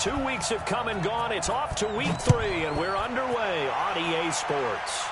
2 weeks have come and gone. It's off to week 3, and we're underway on EA Sports.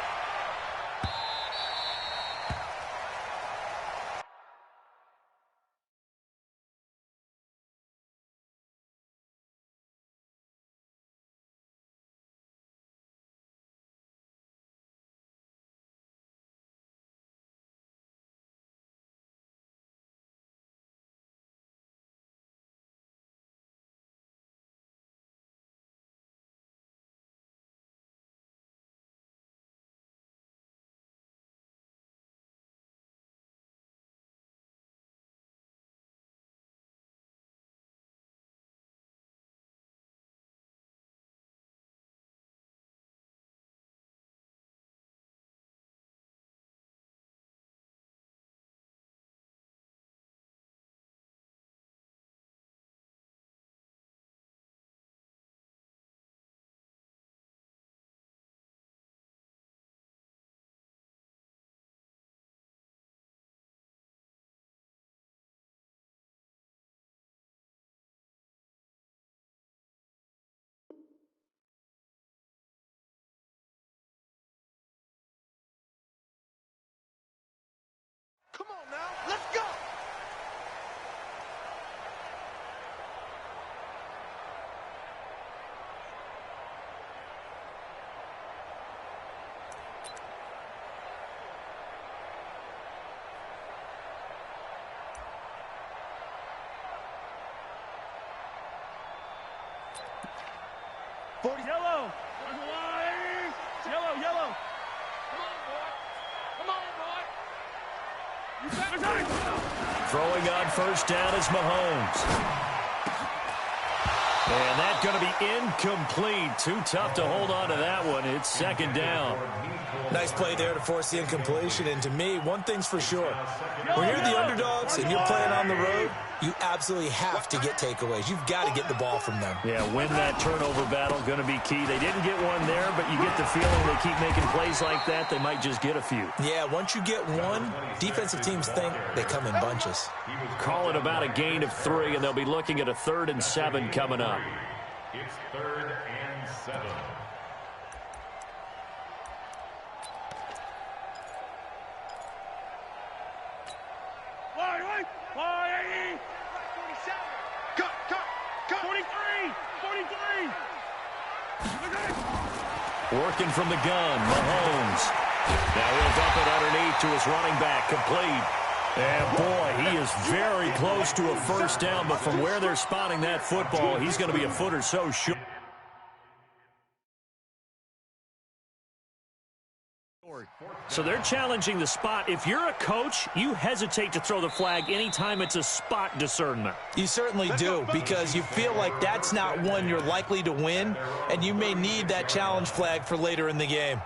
Come on now, let's go! Yellow! Yellow, yellow! Come on, boy! Throwing on first down is Mahomes. And that's going to be incomplete. Too tough to hold on to that one. It's second down. Nice play there to force the incompletion. And to me, one thing's for sure. When you're the underdogs and you're playing on the road, you absolutely have to get takeaways. You've got to get the ball from them. Yeah, win that turnover battle, going to be key. They didn't get one there, but you get the feeling they keep making plays like that, they might just get a few. Yeah, once you get one, defensive teams think they come in bunches. Call it about a gain of 3, and they'll be looking at a 3rd and 7 coming up. It's 3rd and 7. Working from the gun, Mahomes. Now he'll dump it underneath to his running back, complete. And boy, he is very close to a first down, but from where they're spotting that football, he's going to be a foot or so short. So they're challenging the spot. If you're a coach, you hesitate to throw the flag anytime it's a spot discernment. You certainly do, because you feel like that's not one you're likely to win, and you may need that challenge flag for later in the game.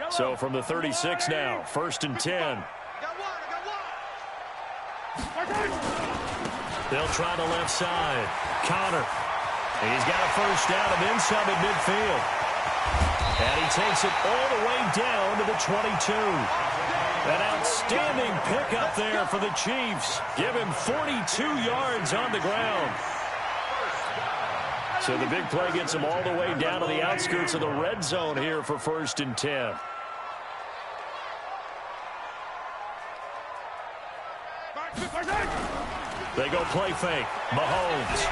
So from the 36 now, 1st and 10. They'll try the left side. Connor. He's got a first down and then some at midfield. And he takes it all the way down to the 22. An outstanding pickup there for the Chiefs. Give him 42 yards on the ground. So the big play gets him all the way down to the outskirts of the red zone here for 1st and 10. They go play fake. Mahomes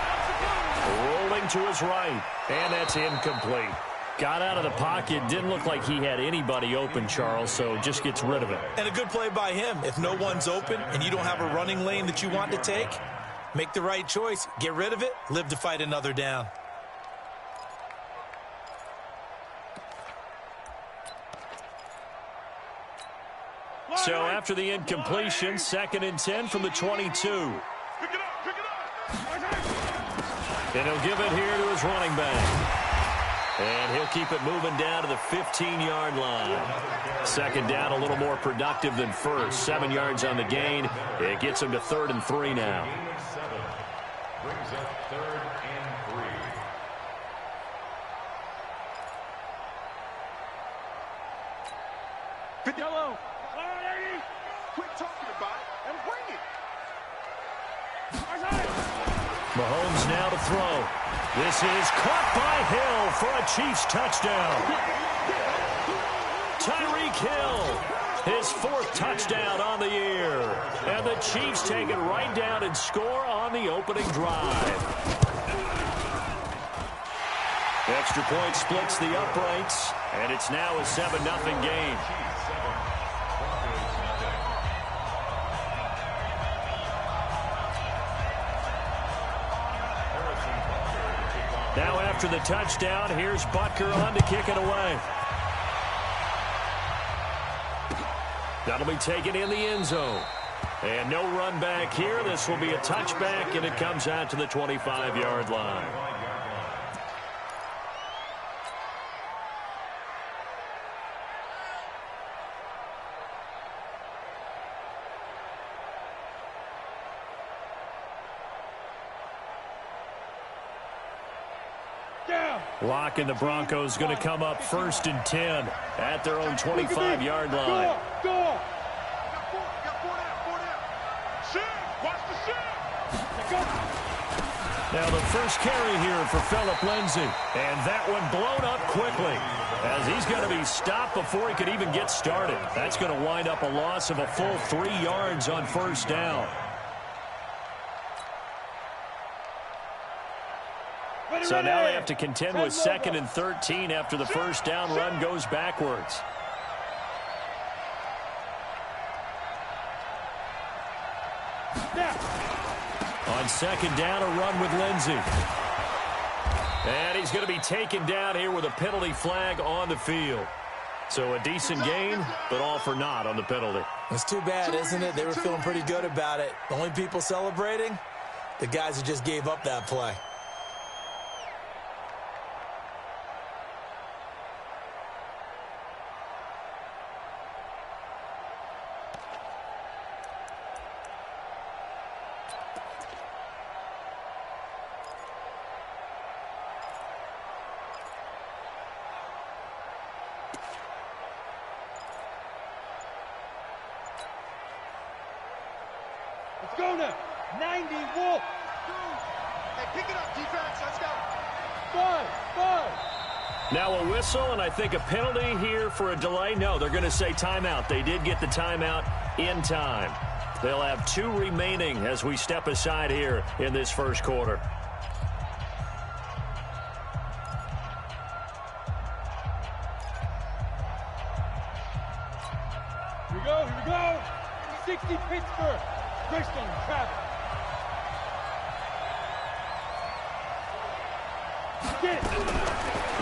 rolling to his right, and that's incomplete. Got out of the pocket. Didn't look like he had anybody open, Charles, so just gets rid of it. And a good play by him. If no one's open and you don't have a running lane that you want to take, make the right choice. Get rid of it. Live to fight another down. So after the incompletion, 2nd and 10 from the 22. And he'll give it here to his running back. And he'll keep it moving down to the 15-yard line. 2nd down, a little more productive than 1st. 7 yards on the gain. It gets him to 3rd and 3 now. Brings up 3rd and 3. Yellow. Quit talking about it and bring it. Mahomes now to throw. This is caught by Hill for a Chiefs touchdown. Tyreek Hill, his 4th touchdown on the year. And the Chiefs take it right down and score on the opening drive. Extra point splits the uprights, and it's now a 7-0 game. Now after the touchdown, here's Butker on to kick it away. That'll be taken in the end zone. And no run back here. This will be a touchback, and it comes out to the 25-yard line. Locking the Broncos going to come up 1st and 10 at their own 25-yard line. Go. Now the first carry here for Phillip Lindsay. And that one blown up quickly as he's going to be stopped before he could even get started. That's going to wind up a loss of a full 3 yards on 1st down. So now they have to contend with 2nd and 13 after the first down run goes backwards. On 2nd down, a run with Lindsay. And he's going to be taken down here with a penalty flag on the field. So a decent gain, but all for naught on the penalty. It's too bad, isn't it? They were feeling pretty good about it. The only people celebrating, the guys who just gave up that play. Let's go now. 90, Wolf. Hey, pick it up, defense. Let's go. 5. Now a whistle, and I think a penalty here for a delay. No, they're going to say timeout. They did get the timeout in time. They'll have 2 remaining as we step aside here in this first quarter. Here we go. 60 Pittsburgh. Christian Travis.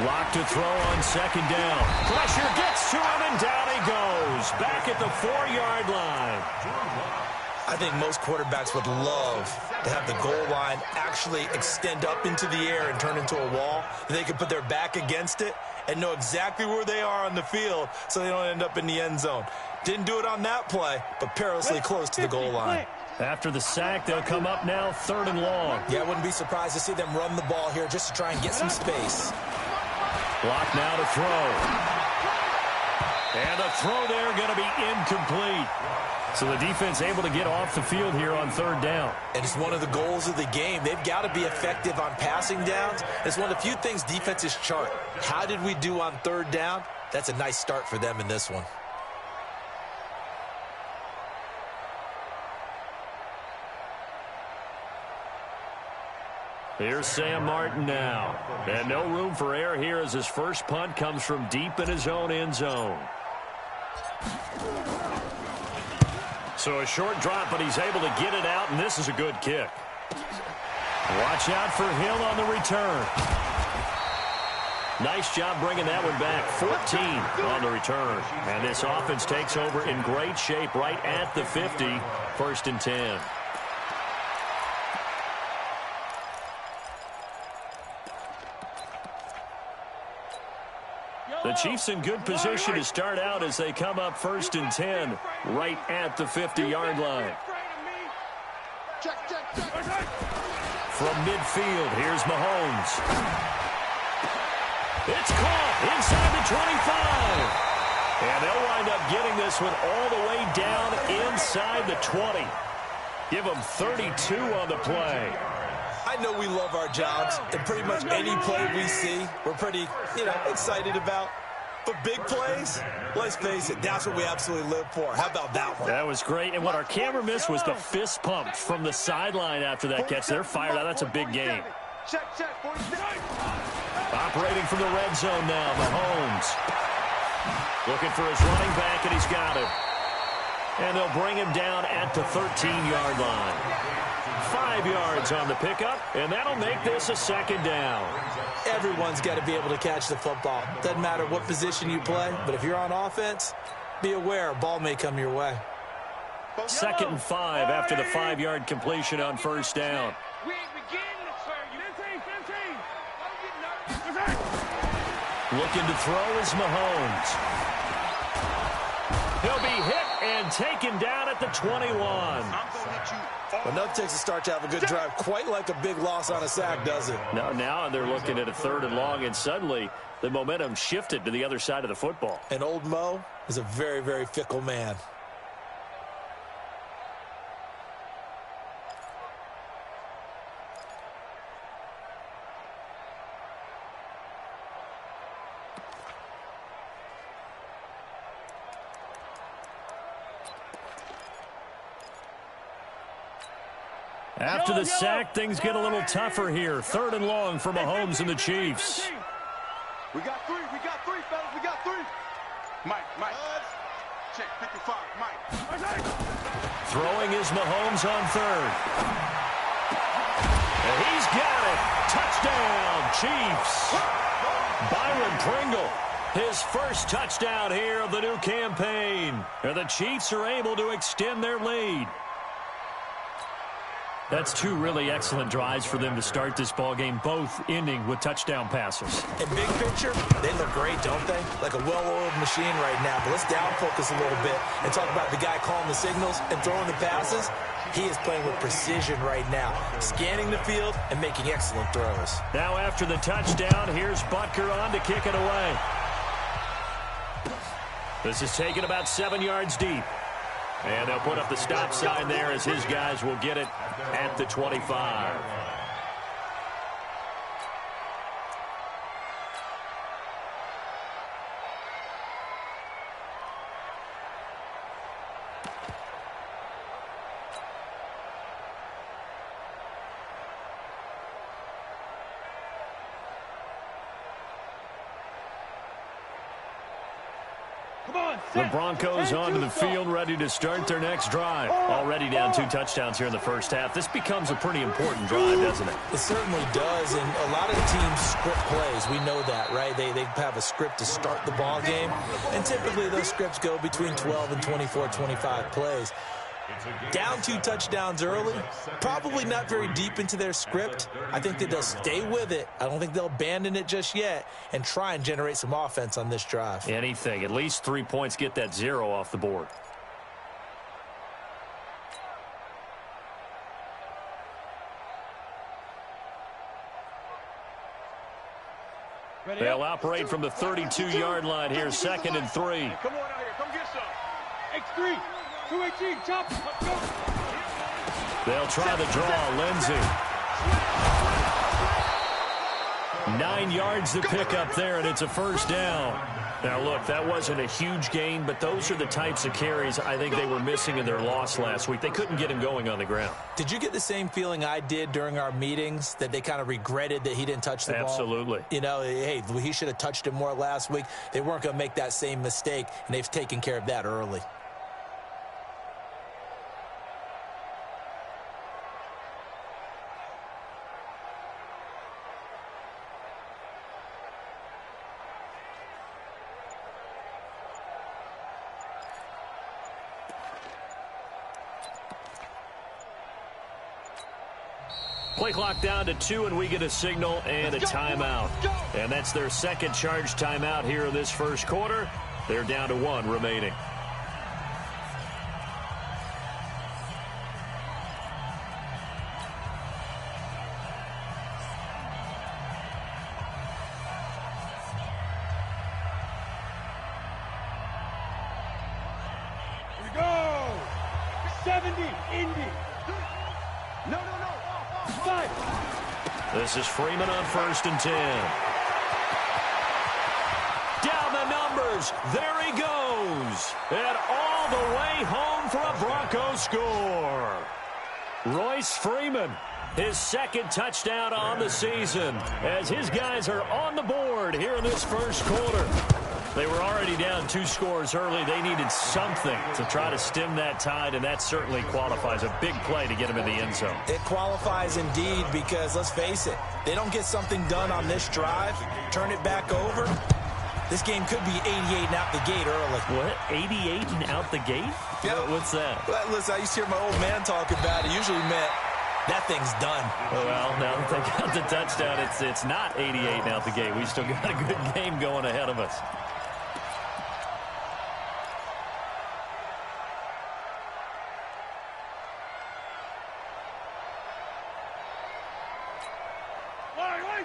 Locked to throw on 2nd down. Pressure gets to him, and down he goes. Back at the 4-yard line. I think most quarterbacks would love to have the goal line actually extend up into the air and turn into a wall. They can put their back against it and know exactly where they are on the field so they don't end up in the end zone. Didn't do it on that play, but perilously close to the goal line. After the sack, they'll come up now 3rd and long. Yeah, I wouldn't be surprised to see them run the ball here just to try and get some space. Block now to throw. And the throw there going to be incomplete. So the defense able to get off the field here on 3rd down. And it's one of the goals of the game. They've got to be effective on passing downs. It's one of the few things defenses chart. How did we do on 3rd down? That's a nice start for them in this one. Here's Sam Martin now. And no room for error here as his first punt comes from deep in his own end zone. So a short drop, but he's able to get it out, and this is a good kick. Watch out for Hill on the return. Nice job bringing that one back. 14 on the return. And this offense takes over in great shape right at the 50. 1st and 10. The Chiefs in good position to start out as they come up 1st and 10 right at the 50-yard line. From midfield, here's Mahomes. It's caught inside the 25. And they'll wind up getting this one all the way down inside the 20. Give them 32 on the play. I know we love our jobs, and pretty much any play we see, we're pretty, excited about. But big plays, let's face it, that's what we absolutely live for. How about that one? That was great. And what our camera missed was the fist pump from the sideline after that catch. They're fired out. That's a big game. Operating from the red zone now, Mahomes. Looking for his running back, and he's got it. And they'll bring him down at the 13-yard line. 5 yards on the pickup, and that'll make this a second down. Everyone's got to be able to catch the football. Doesn't matter what position you play, but if you're on offense, be aware a ball may come your way. 2nd and 5 after the 5-yard completion on first down. Looking to throw is Mahomes. He'll be hit and taken down at the 21. Well, nothing takes a start to have a good drive, quite like a big loss on a sack, does it? No, now they're looking at a 3rd and long, and suddenly the momentum shifted to the other side of the football. And old Mo is a very, very fickle man. After the sack, things get a little tougher here. 3rd and long for Mahomes and the Chiefs. We got 3, fellas, we got 3. Mike. Check 55, Mike. Throwing is Mahomes on 3rd. And he's got it. Touchdown, Chiefs. Byron Pringle, his first touchdown here of the new campaign. And the Chiefs are able to extend their lead. That's 2 really excellent drives for them to start this ballgame, both ending with touchdown passes. In big picture, they look great, don't they? Like a well-oiled machine right now. But let's down focus a little bit and talk about the guy calling the signals and throwing the passes. He is playing with precision right now, scanning the field and making excellent throws. Now after the touchdown, here's Butker on to kick it away. This is taken about 7 yards deep. And they'll put up the stop sign there as his guys will get it at the 25. The Broncos onto the field, ready to start their next drive. Already down 2 touchdowns here in the first half. This becomes a pretty important drive, doesn't it? It certainly does, and a lot of teams script plays. We know that, right? They have a script to start the ball game, and typically those scripts go between 12 and 24, 25 plays. Down 2 touchdowns early, probably not very deep into their script. I think that they'll stay with it. I don't think they'll abandon it just yet and try and generate some offense on this drive. Anything. At least 3 points, get that 0 off the board. They'll operate from the 32-yard line here, 2nd and 3. Come on out here, come get some. X3. 218, chop. Let's go. They'll try the draw. Lindsey. 9 yards to pick up there, and it's a first down. Now, look, that wasn't a huge gain, but those are the types of carries I think they were missing in their loss last week. They couldn't get him going on the ground. Did you get the same feeling I did during our meetings, that they kind of regretted that he didn't touch the ball? Absolutely. You know, hey, he should have touched it more last week. They weren't going to make that same mistake, and they've taken care of that early. Play clock down to 2, and we get a signal and a timeout. And that's their second charge timeout here in this first quarter. They're down to 1 remaining. 70, Indy. No. 5. This is Freeman on 1st and 10. Down the numbers. There he goes. And all the way home for a Broncos score. Royce Freeman, his 2nd touchdown on the season, as his guys are on the board here in this first quarter. They were already down 2 scores early. They needed something to try to stem that tide, and that certainly qualifies. A big play to get them in the end zone. It qualifies indeed because, let's face it, they don't get something done on this drive, turn it back over, this game could be 88 and out the gate early. What? 88 and out the gate? Yep. What's that? Well, listen, I used to hear my old man talk about it. Usually meant that thing's done. Well, now that they got the touchdown, it's not 88 and out the gate. We still got a good game going ahead of us.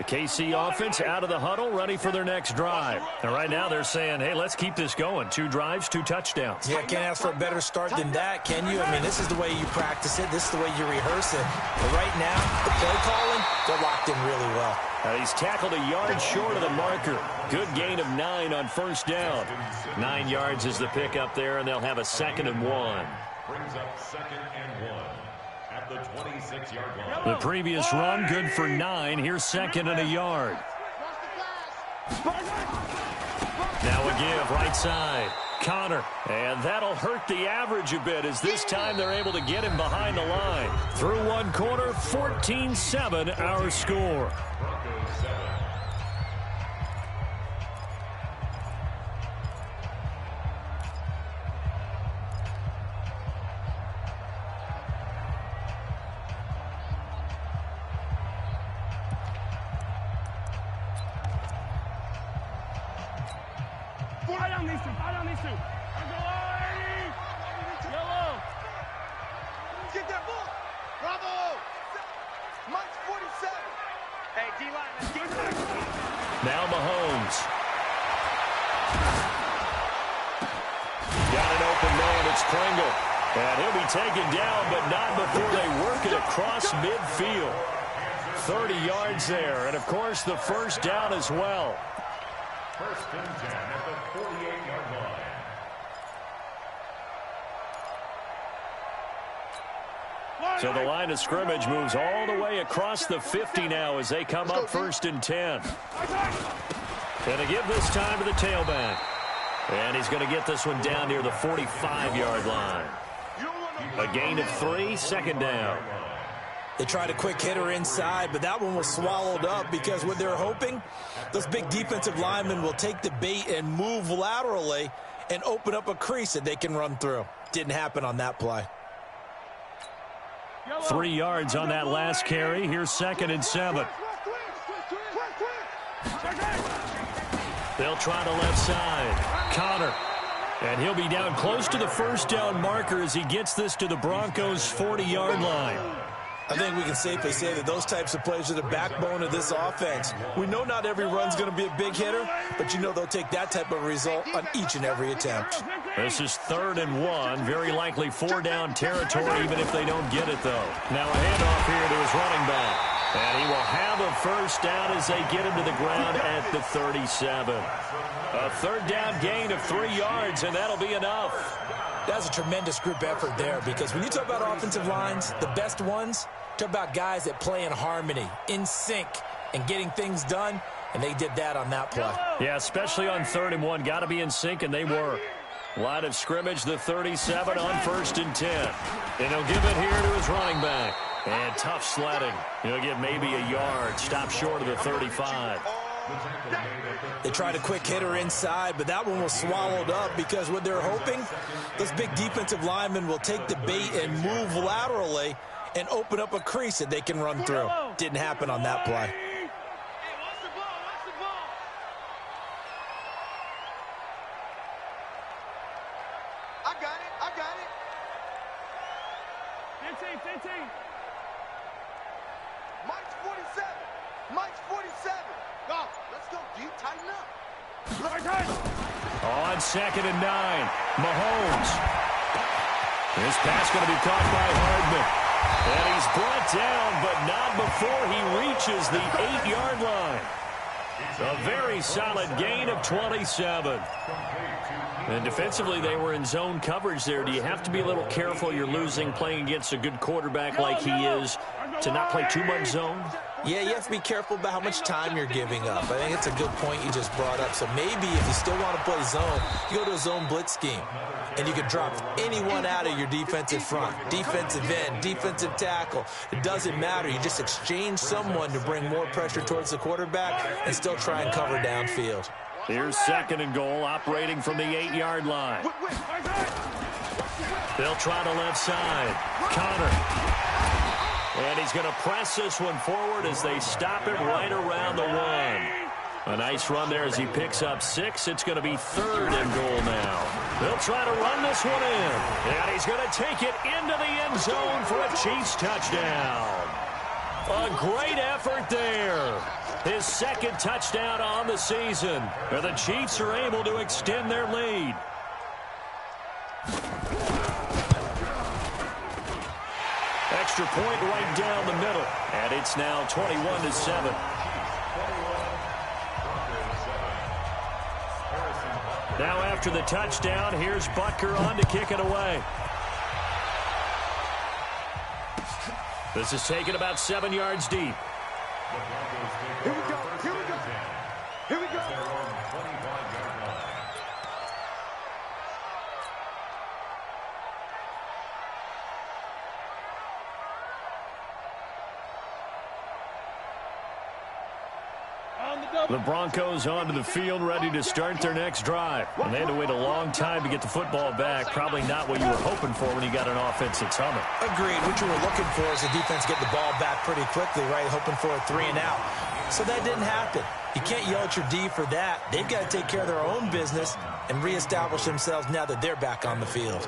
KC offense out of the huddle, ready for their next drive. And right now they're saying, hey, let's keep this going. 2 drives, 2 touchdowns. Yeah, can't ask for a better start than that, can you? I mean, this is the way you practice it. This is the way you rehearse it. But right now, the play calling, they're locked in really well. He's tackled a yard short of the marker. Good gain of 9 on 1st down. 9 yards is the pickup there, and they'll have a 2nd and 1. Brings up 2nd and 1. The 26-yard line. The previous run, good for 9. Here's 2nd and a yard. Now a give, right side. Connor, and that'll hurt the average a bit as this time they're able to get him behind the line. Through 1 quarter, 14-7 our score. Broncos 7. Get that ball. Bravo. Mike's 47. Hey, D-line, let's get it. Now Mahomes. Got an open man, it's Pringle. And he'll be taken down, but not before they work it across midfield. 30 yards there, and of course the 1st down as well. 1st and 10 at the 48-yard line. So the line of scrimmage moves all the way across the 50 now as they come up 1st and 10. And they give this time to the tailback. And he's going to get this one down near the 45-yard line. A gain of 3, 2nd down. They tried a quick hitter inside, but that one was swallowed up because what they're hoping, those big defensive linemen will take the bait and move laterally and open up a crease that they can run through. Didn't happen on that play. 3 yards on that last carry. Here's 2nd and 7. They'll try the left side. Connor. And he'll be down close to the 1st down marker as he gets this to the Broncos' 40-yard line. I think we can safely say that those types of plays are the backbone of this offense. We know not every run's going to be a big hitter, but you know they'll take that type of result on each and every attempt. This is 3rd and 1. Very likely 4-down territory, even if they don't get it, though. Now a handoff here to his running back. And he will have a 1st down as they get him to the ground at the 37. A 3rd down gain of 3 yards, and that'll be enough. That's a tremendous group effort there because when you talk about offensive lines, the best ones, talk about guys that play in harmony, in sync, and getting things done, and they did that on that play. Yeah, especially on 3rd and 1. Got to be in sync, and they were. Line of scrimmage, the 37 on 1st and 10. And he'll give it here to his running back. And tough sledding. He'll get maybe a yard. Stop short of the 35. They tried a quick hitter inside, but that one was swallowed up because what they're hoping, those big defensive linemen will take the bait and move laterally and open up a crease that they can run through. Didn't happen on that play. I got it. 15. Mike's 47. Mike's 47. Go. Let's go, D. Tighten up. On 2nd and 9, Mahomes. This pass going to be caught by Hardman. And he's brought down, but not before he reaches the 8-yard line. A very solid gain of 27. And defensively, they were in zone coverage there. Do you have to be a little careful you're losing playing against a good quarterback like he is to not play too much zone? Yeah, you have to be careful about how much time you're giving up. I think it's a good point you just brought up. So maybe if you still want to play zone, you go to a zone blitz scheme. And you can drop anyone out of your defensive front, defensive end, defensive tackle. It doesn't matter. You just exchange someone to bring more pressure towards the quarterback and still try and cover downfield. Here's 2nd and goal, operating from the 8-yard line. They'll try the left side. Connor. And he's going to press this one forward as they stop it right around the 1. A nice run there as he picks up 6. It's going to be 3rd and goal now. They'll try to run this one in. And he's going to take it into the end zone for a Chiefs touchdown. A great effort there. His 2nd touchdown on the season. And the Chiefs are able to extend their lead. Extra point right down the middle. And it's now 21-7. Now after the touchdown, here's Butker on to kick it away. This is taken about 7 yards deep. Here we go. Here we go. Here we go. The Broncos onto the field, ready to start their next drive. And they had to wait a long time to get the football back. Probably not what you were hoping for when you got an offense that's humming. Agreed. What you were looking for is the defense get the ball back pretty quickly, right? Hoping for a 3 and out. So that didn't happen. You can't yell at your D for that. They've got to take care of their own business and reestablish themselves now that they're back on the field.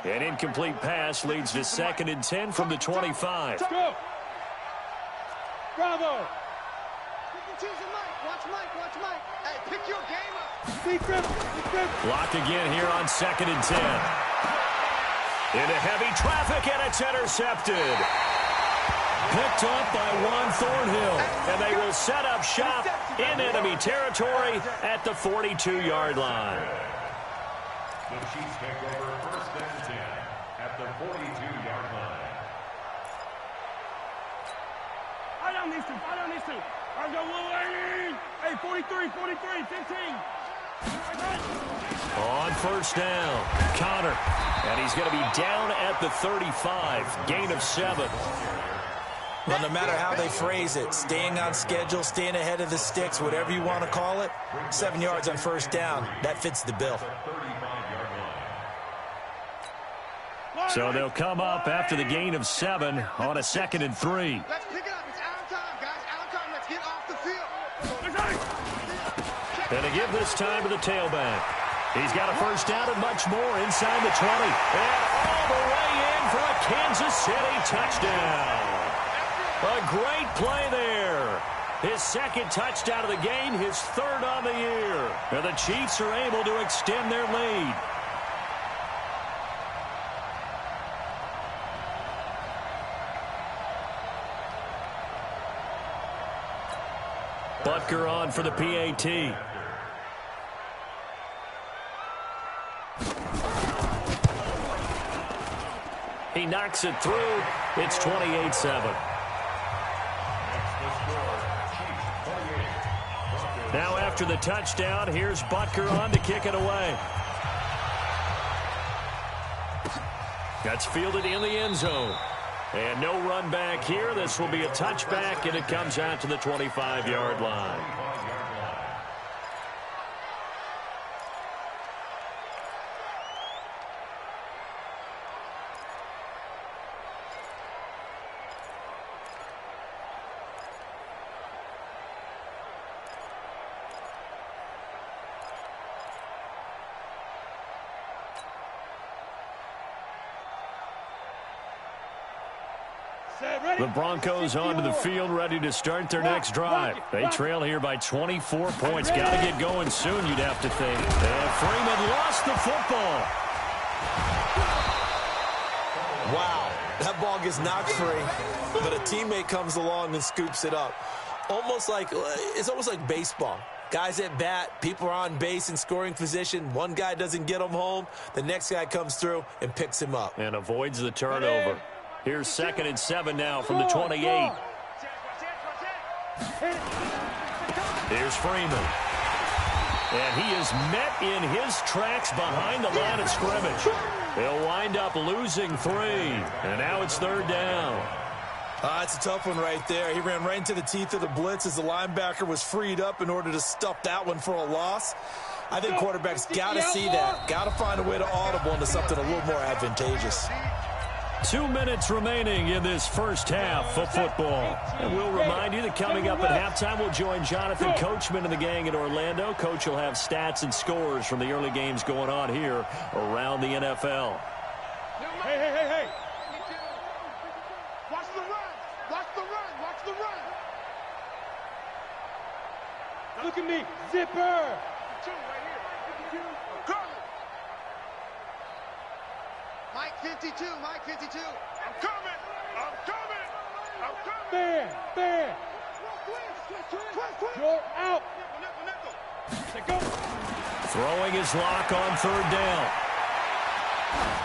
An incomplete pass leads to 2nd and 10 from the 25. Go. Bravo. Watch Mike. Hey, pick your game up. Defense. Block again here on 2nd and 10. Into heavy traffic, and it's intercepted. Picked up by Juan Thornhill, and they will set up shop in enemy territory at the 42-yard line. The Chiefs take over 1st and 10 at the 42-yard line. I down these two. I go Willie. Hey, 43, 15. On 1st down, Connor. And he's going to be down at the 35. Gain of 7. Well, no matter how they phrase it, staying on schedule, staying ahead of the sticks, whatever you want to call it, 7 yards on 1st down, that fits the bill. So they'll come up after the gain of 7 on a 2nd and 3. Let's pick it up. It's out of time, guys. Out of time. Let's get off the field. And to give this time to the tailback. He's got a 1st down and much more inside the 20. And all the way in for a Kansas City touchdown. A great play there. His 2nd touchdown of the game, his 3rd on the year. And the Chiefs are able to extend their lead. Butker on for the PAT. He knocks it through. It's 28-7. Now after the touchdown, here's Butker on to kick it away. That's fielded in the end zone. And no run back here. This will be a touchback, and it comes out to the 25-yard line. The Broncos onto the field, ready to start their next drive. They trail here by 24 points. Got to get going soon, you'd have to think. And Freeman lost the football. Wow, that ball gets knocked free, but a teammate comes along and scoops it up. It's almost like baseball. Guys at bat, people are on base in scoring position. One guy doesn't get him home. The next guy comes through and picks him up. And avoids the turnover. Here's 2nd and 7 now from the 28. Here's Freeman. And he is met in his tracks behind the line of scrimmage. He'll wind up losing 3. And now it's 3rd down. It's a tough one right there. He ran right into the teeth of the blitz as the linebacker was freed up in order to stuff that one for a loss. I think quarterbacks got to see that. Got to find a way to audible into something a little more advantageous. 2 minutes remaining in this first half of football. And we'll remind you that coming up at halftime, we'll join Jonathan Coachman and the gang in Orlando. Coach will have stats and scores from the early games going on here around the NFL. Hey. Watch the run. Watch the run. Watch the run. Look at me. Zipper. 2 right here. I'm coming. Mike 52. Mike 52. I'm coming. Bear. You're out. Go. Throwing his lock on 3rd down.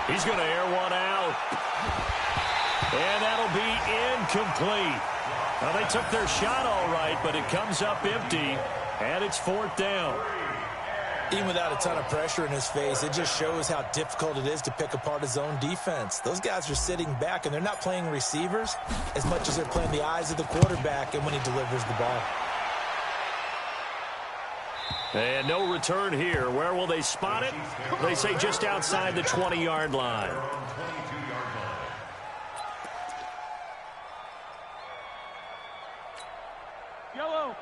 He's going to air one out. And that'll be incomplete. Well, they took their shot all right, but it comes up empty, and it's 4th down. Even without a ton of pressure in his face, it just shows how difficult it is to pick apart his own defense. Those guys are sitting back, and they're not playing receivers as much as they're playing the eyes of the quarterback and when he delivers the ball. And no return here. Where will they spot it? They say just outside the 20-yard line.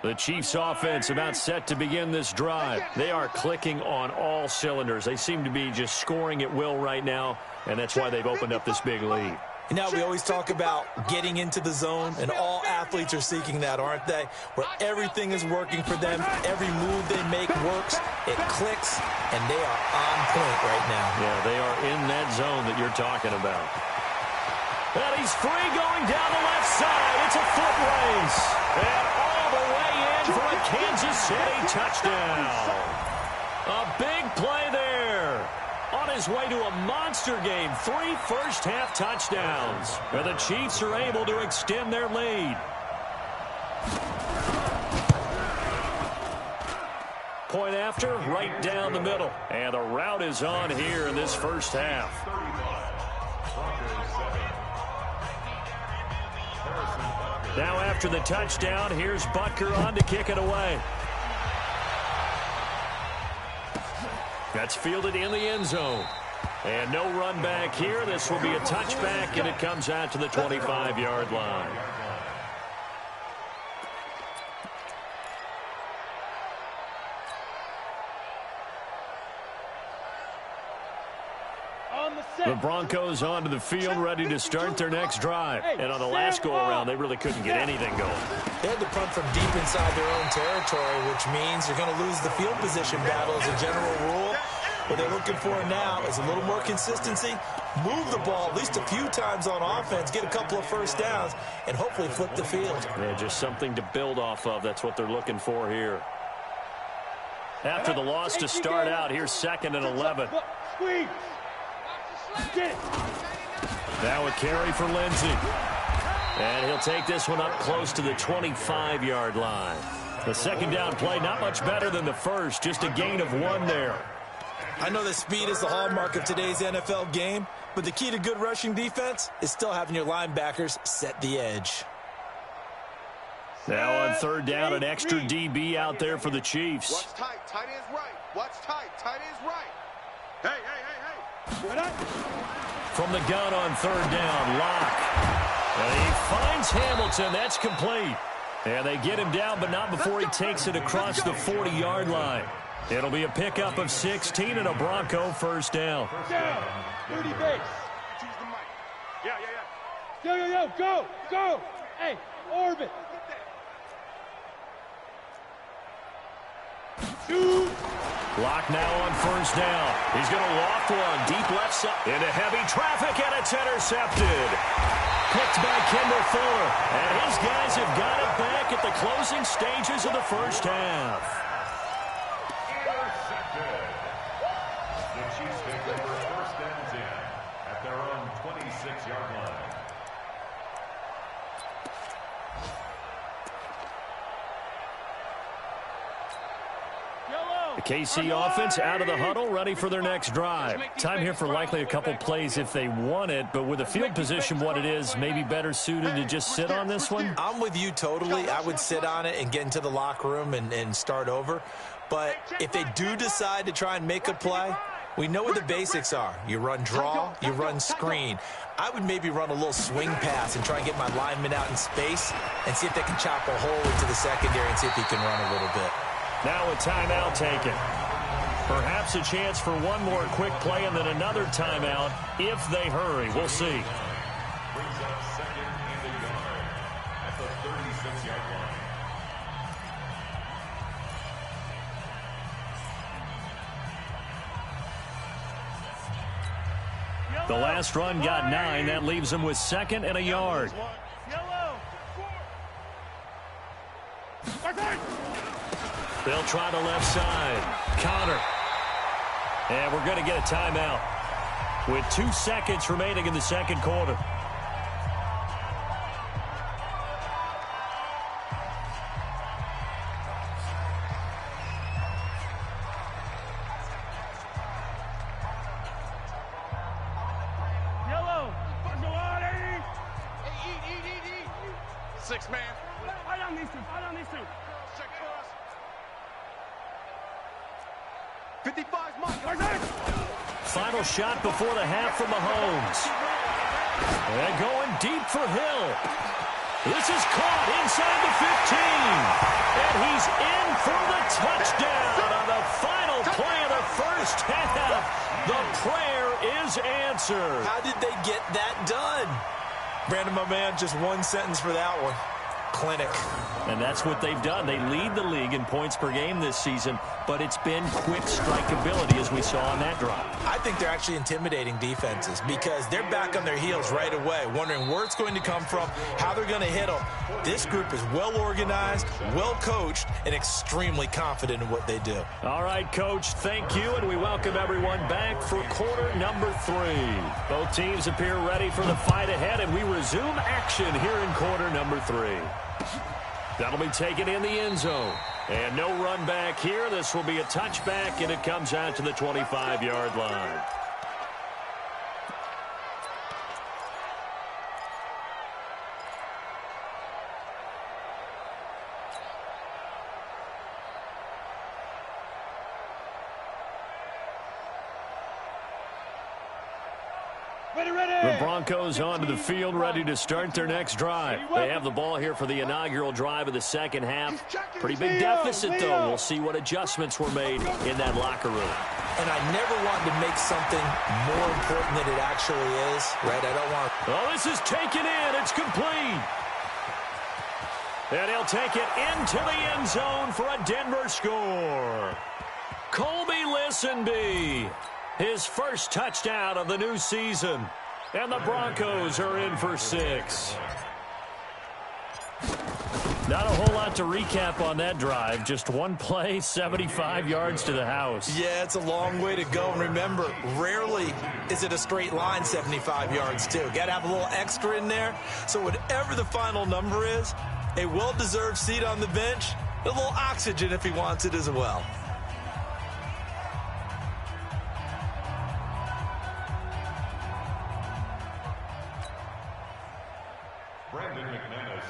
The Chiefs' offense about set to begin this drive. They are clicking on all cylinders. They seem to be just scoring at will right now, and that's why they've opened up this big lead. You know, we always talk about getting into the zone, and all athletes are seeking that, aren't they? Where everything is working for them, every move they make works, it clicks, and they are on point right now. Yeah, they are in that zone that you're talking about. And he's free going down the left side. It's a foot race. And all the way in for a Kansas City touchdown. A big play there. On his way to a monster game, 3 first-half touchdowns. And the Chiefs are able to extend their lead. Point after, right down the middle. And the route is on here in this first half. Now after the touchdown, here's Butker on to kick it away. That's fielded in the end zone. And no run back here. This will be a touchback, and it comes out to the 25-yard line. The Broncos onto the field, ready to start their next drive. And on the last go-around, they really couldn't get anything going. They had to punt from deep inside their own territory, which means you're going to lose the field position battle as a general rule. What they're looking for now is a little more consistency, move the ball at least a few times on offense, get a couple of first downs, and hopefully flip the field. Yeah, just something to build off of. That's what they're looking for here. After the loss to start out, here's 2nd and 11. Now a carry for Lindsey. And he'll take this one up close to the 25-yard line. The second down play, not much better than the first, just a gain of 1 there. I know that speed is the hallmark of today's NFL game, but the key to good rushing defense is still having your linebackers set the edge. Now on 3rd down, an extra DB out there for the Chiefs. Watch tight. Tight ends right. Watch tight. Tight ends right. Hey. From the gun on 3rd down, Locke. And he finds Hamilton. That's complete. And they get him down, but not before he takes it across the 40-yard line. It'll be a pickup of 16 and a Bronco first down. Down. 30 base. Choose the mic. Yeah. Yo, go! Hey, orbit! Shoot! Block now on first down. He's going to loft one deep left side into heavy traffic, and it's intercepted. Picked by Kendall Fuller, and his guys have got it back at the closing stages of the first half. Intercepted. The Chiefs take over first and 10 at their own 26-yard line. The KC offense out of the huddle, ready for their next drive. Time here for likely a couple plays if they want it, but with the field position what it is, maybe better suited to just sit on this one? I'm with you totally. I would sit on it and get into the locker room and start over. But if they do decide to try and make a play, we know what the basics are. You run draw, you run screen. I would maybe run a little swing pass and try and get my lineman out in space and see if they can chop a hole into the secondary and see if he can run a little bit. Now a timeout taken. Perhaps a chance for one more quick play and then another timeout if they hurry. We'll see. Brings up second and a yard at the 36-yard line. The last run got 9. That leaves them with second and a yard. They'll try the left side. Counter. And we're going to get a timeout with 2 seconds remaining in the second quarter. Yellow! Eat. 6 man. Fight on these two. Check cross. 55's Mike. Final shot before the half from Mahomes. And going deep for Hill. This is caught inside the 15. And he's in for the touchdown on the final play of the first half. The prayer is answered. How did they get that done? Brandon, my man, just one sentence for that one. Clinic. And that's what they've done. They lead the league in points per game this season, but it's been quick strikeability as we saw on that drive. I think they're actually intimidating defenses because they're back on their heels right away, wondering where it's going to come from, how they're going to hit them. This group is well organized, well coached, and extremely confident in what they do. All right, Coach, thank you, and we welcome everyone back for quarter number 3. Both teams appear ready for the fight ahead, and we resume action here in quarter number 3. That'll be taken in the end zone. And no run back here. This will be a touchback, and it comes out to the 25-yard line. The Broncos onto the field, ready to start their next drive. They have the ball here for the inaugural drive of the second half. Pretty big deficit, though. We'll see what adjustments were made in that locker room. And I never want to make something more important than it actually is, right? I don't want... Oh, this is taken in. It's complete. And he'll take it into the end zone for a Denver score. Colby Listenby, his first touchdown of the new season. And the Broncos are in for 6. Not a whole lot to recap on that drive. Just one play, 75 yards to the house. Yeah, it's a long way to go. And remember, rarely is it a straight line 75 yards, too. Got to have a little extra in there. So whatever the final number is, a well-deserved seat on the bench, a little oxygen if he wants it as well.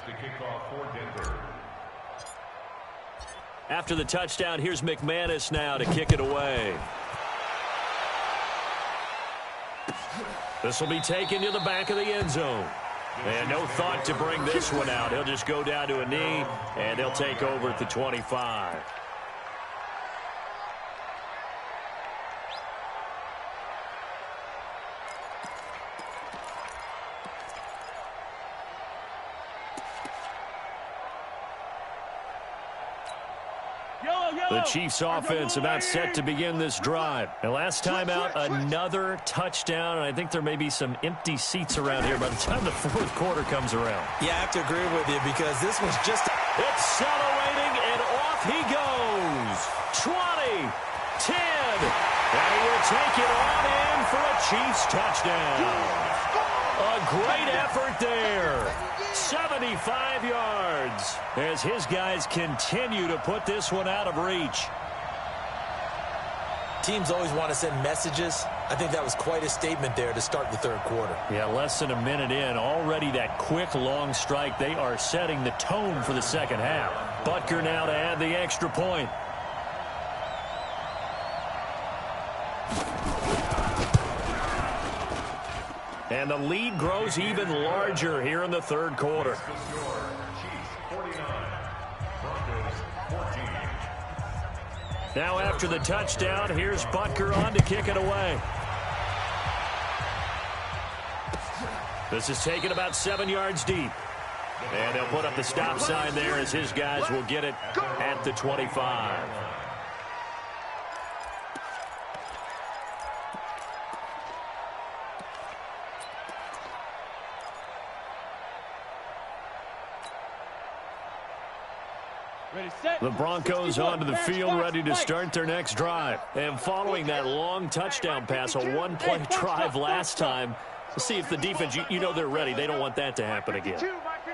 To kick off for Denver. After the touchdown, here's McManus now to kick it away. This will be taken to the back of the end zone. And no thought to bring this one out. He'll just go down to a knee, and they'll take over at the 25. The Chiefs offense about set to begin this drive. And last time out, another touchdown. And I think there may be some empty seats around here by the time the fourth quarter comes around. Yeah, I have to agree with you because this was just... Accelerating, and off he goes. 20, 10, and he will take it on in for a Chiefs touchdown. A great effort there. 75 yards as his guys continue to put this one out of reach. Teams always want to send messages. I think that was quite a statement there to start the third quarter. Yeah, less than a minute in. Already that quick, long strike. They are setting the tone for the second half. Butker now to add the extra point. And the lead grows even larger here in the third quarter. Now after the touchdown, here's Butker on to kick it away. This is taken about 7 yards deep. And they'll put up the stop sign there as his guys will get it at the 25. The Broncos onto the field, ready to start their next drive. And following that long touchdown pass, a one-play drive last time, to see if the defense, you know they're ready. They don't want that to happen again.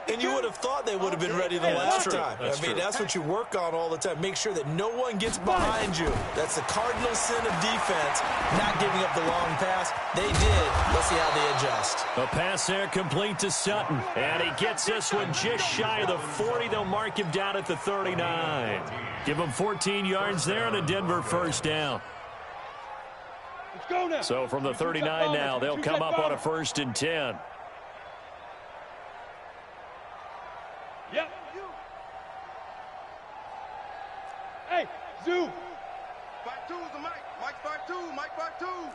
And you would have thought they would have been ready the last time. That's what you work on all the time. Make sure that no one gets behind you. That's the cardinal sin of defense, not giving up the long pass. They did. Let's see how they adjust. A pass there complete to Sutton. And he gets this one just shy of the 40. They'll mark him down at the 39. Give him 14 yards there and a Denver first down. So from the 39 now, they'll come up on a 1st and 10. Yep. Hey, Zoo. 5-2's the Mike. Mike 5-2. Mike 5-2.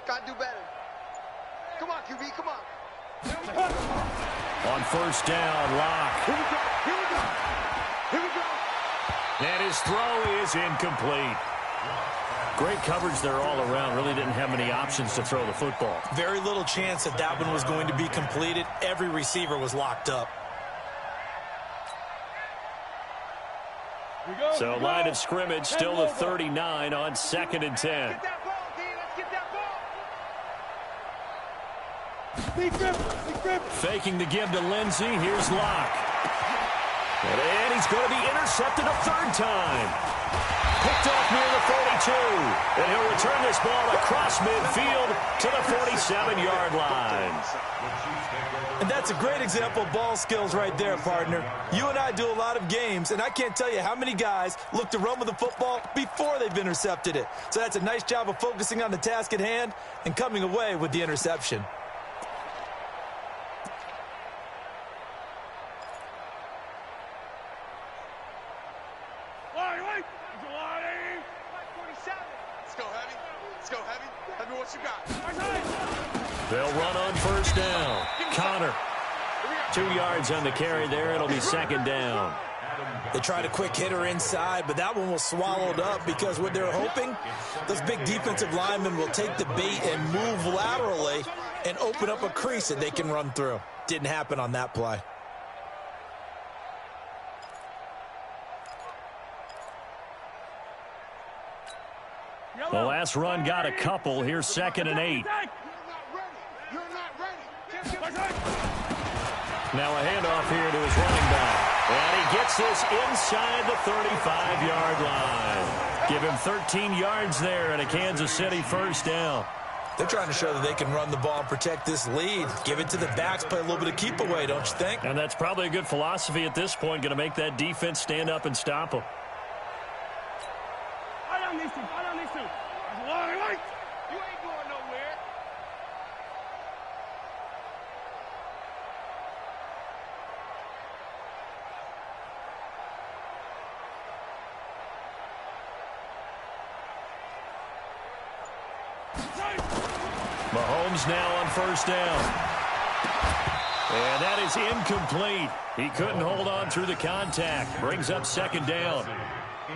Gotta do better. Come on, QB. Come on. On 1st down, Locke. Here we go. Here we go. Here we go. And his throw is incomplete. Great coverage there all around. Really didn't have many options to throw the football. Very little chance that that one was going to be completed. Every receiver was locked up. So line of scrimmage still the 39 on 2nd and 10. Get that ball, D. Let's get that ball. Big grip. Faking the give to Lindsey. Here's Locke. And he's going to be intercepted a 3rd time. Picked off near the 42. And he'll return this ball across midfield to the 47-yard line. And that's a great example of ball skills right there, partner. You and I do a lot of games, and I can't tell you how many guys look to run with the football before they've intercepted it. So that's a nice job of focusing on the task at hand and coming away with the interception. Let's go, Heavy. Let's go, Heavy. Heavy, what you got? They'll run on 1st down. Connor. 2 yards on the carry there. It'll be 2nd down. They tried a quick hitter inside, but that one was swallowed up because what they're hoping, those big defensive linemen will take the bait and move laterally and open up a crease that they can run through. Didn't happen on that play. The last run got a couple. Here's 2nd and 8. You're not ready. Now a handoff here to his running back. And he gets this inside the 35-yard line. Give him 13 yards there and a Kansas City 1st down. They're trying to show that they can run the ball and protect this lead. Give it to the backs, play a little bit of keep away, don't you think? And that's probably a good philosophy at this point. Going to make that defense stand up and stop them. You ain't going nowhere. Mahomes now on 1st down. And that is incomplete. He couldn't hold on through the contact. Brings up 2nd down.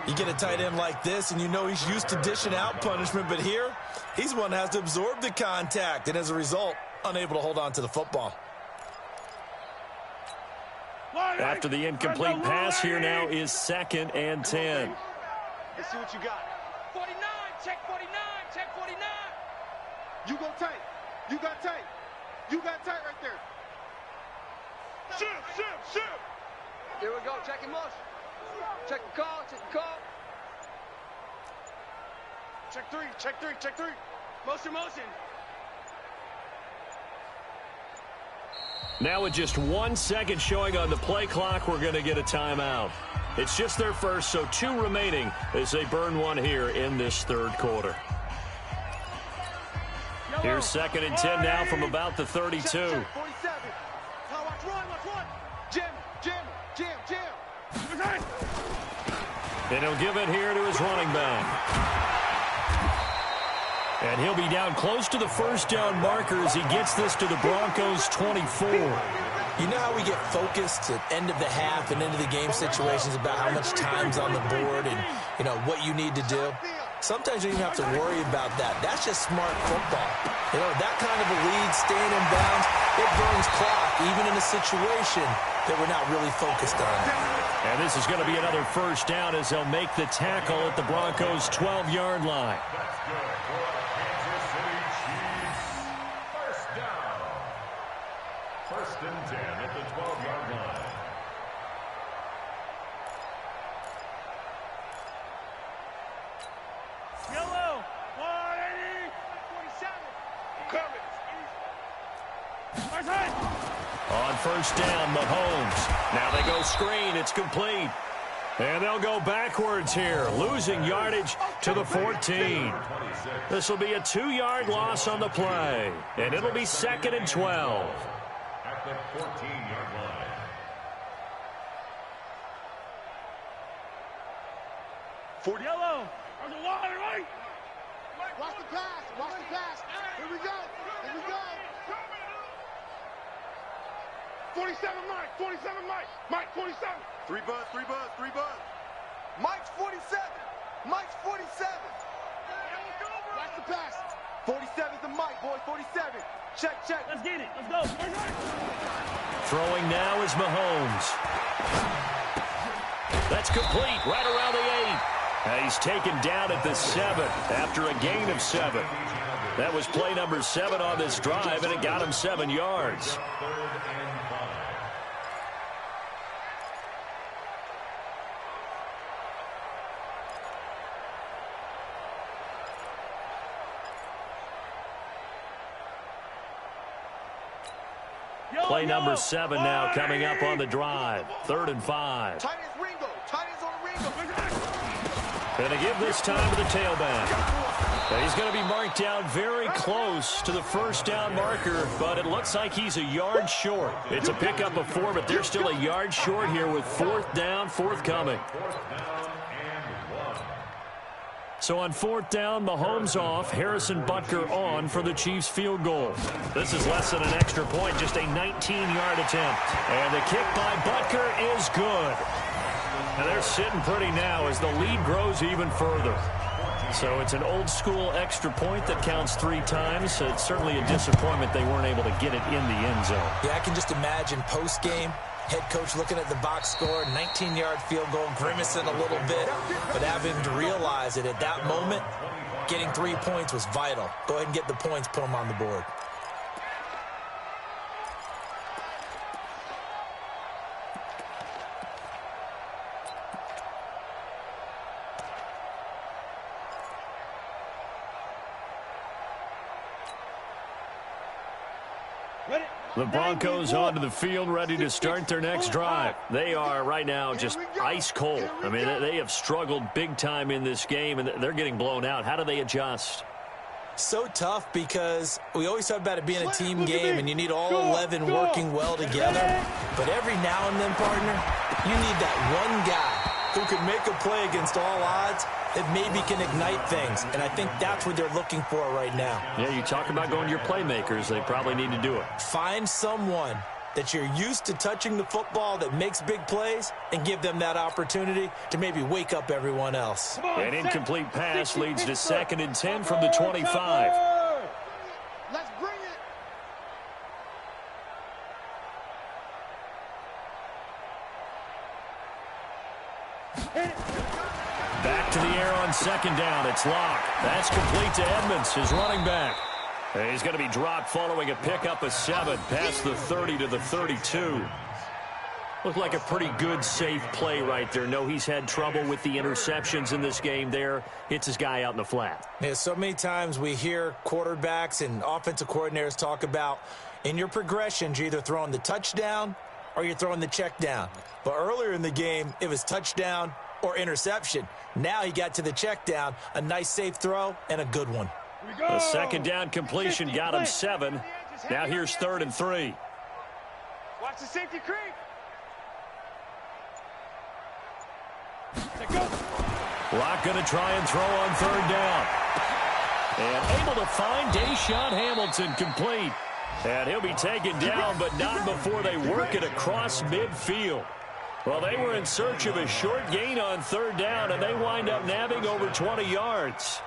You get a tight end like this, and you know he's used to dishing out punishment, but here, he's one that has to absorb the contact, and as a result, unable to hold on to the football. After the incomplete pass, here now is 2nd and 10. Let's see what you got. 49, check 49, check 49. You go tight. You got tight. You got tight right there. Shoot. Here we go, check your motion. Check the call, check the call. Check three. Motion. Now with just 1 second showing on the play clock, we're going to get a timeout. It's just their first, so 2 remaining as they burn one here in this 3rd quarter. Here's 2nd and 10 now from about the 32. Check, 47. Now watch run. Jam. And he'll give it here to his running back. And he'll be down close to the first down marker as he gets this to the Broncos' 24. You know how we get focused at end of the half and into the game situations about how much time's on the board and, you know, what you need to do? Sometimes you don't even have to worry about that. That's just smart football. You know, that kind of a lead, staying in bounds, it burns clock, even in a situation that we're not really focused on. And this is going to be another first down as they'll make the tackle at the Broncos' 12-yard line. That's good for Kansas City Chiefs. First down. 1st and 10 at the 12-yard line. Yellow, 180, 47. Coming. First hit. On first down, Mahomes. Now they go screen. It's complete. And they'll go backwards here, losing yardage to the 14. This will be a 2-yard loss on the play. And it'll be 2nd and 12. At the 14-yard line. Yellow. There's a line, right? Watch the pass. Here we go. 47, Mike. Mike, 47. 3 buzz. Mike's 47. Watch the pass. 47's the Mike, boys. 47. Check. Let's get it. Let's go. Throwing now is Mahomes. That's complete right around the 8. He's taken down at the 7 after a gain of 7. That was play number 7 on this drive, and it got him 7 yards. Play number 7 now coming up on the drive. 3rd and 5. Tight ends Ringo. Tight ends on Ringo. Going to give this time to the tailback. And he's going to be marked down very close to the first down marker, but it looks like he's a yard short. It's a pickup of 4, but they're still a yard short here with 4th down forthcoming. So on 4th down, Mahomes off, Harrison Butker on for the Chiefs field goal. This is less than an extra point, just a 19-yard attempt. And the kick by Butker is good. And they're sitting pretty now as the lead grows even further. So it's an old-school extra point that counts 3 times. It's certainly a disappointment they weren't able to get it in the end zone. Yeah, I can just imagine post-game, head coach looking at the box score, 19-yard field goal, grimacing a little bit, but having to realize that at that moment, getting 3 points was vital. Go ahead and get the points, put them on the board. The Broncos onto the field, ready to start their next drive. They are right now just ice cold. I mean, they have struggled big time in this game, and they're getting blown out. How do they adjust? So tough because we always talk about it being a team game, and you need all 11 working well together. But every now and then, partner, you need that one guy who can make a play against all odds that maybe can ignite things. And I think that's what they're looking for right now. Yeah, you talk about going to your playmakers. They probably need to do it. Find someone that you're used to touching the football that makes big plays and give them that opportunity to maybe wake up everyone else. An incomplete pass leads to 2nd and 10 from the 25. Let's bring it. Back to the air on 2nd down. It's Locke. That's complete to Edmonds, his running back. He's going to be dropped following a pickup of 7 past the 30 to the 32. Looked like a pretty good, safe play right there. No, he's had trouble with the interceptions in this game there. Hits his guy out in the flat. Yeah, so many times we hear quarterbacks and offensive coordinators talk about in your progressions, you're either throwing the touchdown or you're throwing the check down. But earlier in the game, it was touchdown or interception. Now he got to the check down, a nice safe throw, and a good one. The 2nd down completion got him 7. Now here's 3rd and 3. Watch the safety creep. Locke going to try and throw on 3rd down. And able to find Deshaun Hamilton complete. And he'll be taken down, but not before they work it across midfield. Well, they were in search of a short gain on 3rd down, and they wind up nabbing over 20 yards.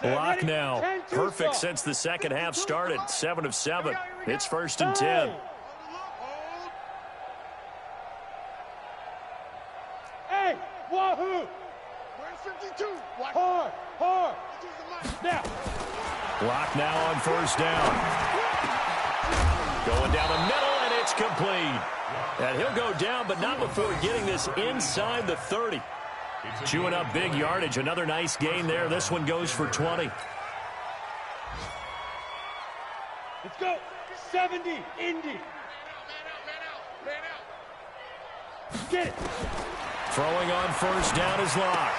Locke now, perfect since the second half started. 7 of 7. It's 1st and 10. Hey, wahoo! Where's 52? Watch. Hard. Now. Locke now on 1st down. Going down the middle, and it's complete. And he'll go down, but not before getting this inside the 30. Chewing up big yardage. Another nice gain there. This one goes for 20. Let's go. 70, Indy. Man out. Get it. Throwing on 1st down is Locke.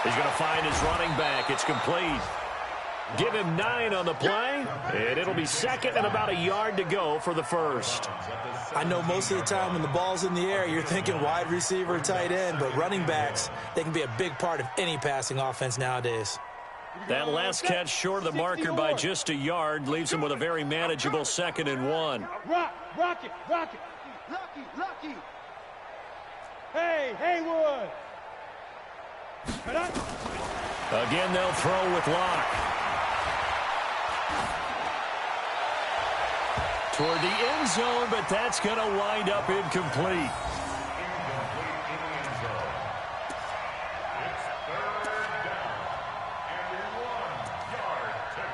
He's going to find his running back. It's complete. Give him 9 on the play, and it'll be 2nd and about a yard to go for the 1st. I know most of the time when the ball's in the air, you're thinking wide receiver, tight end, but running backs, they can be a big part of any passing offense nowadays. That last catch short of the marker by just a yard leaves him with a very manageable 2nd and 1. Rock it. Lucky. Hey, Haywood. Again, they'll throw with Locke. Toward the end zone, but that's going to wind up incomplete. Incomplete in the end zone. It's 3rd down and 1 yard to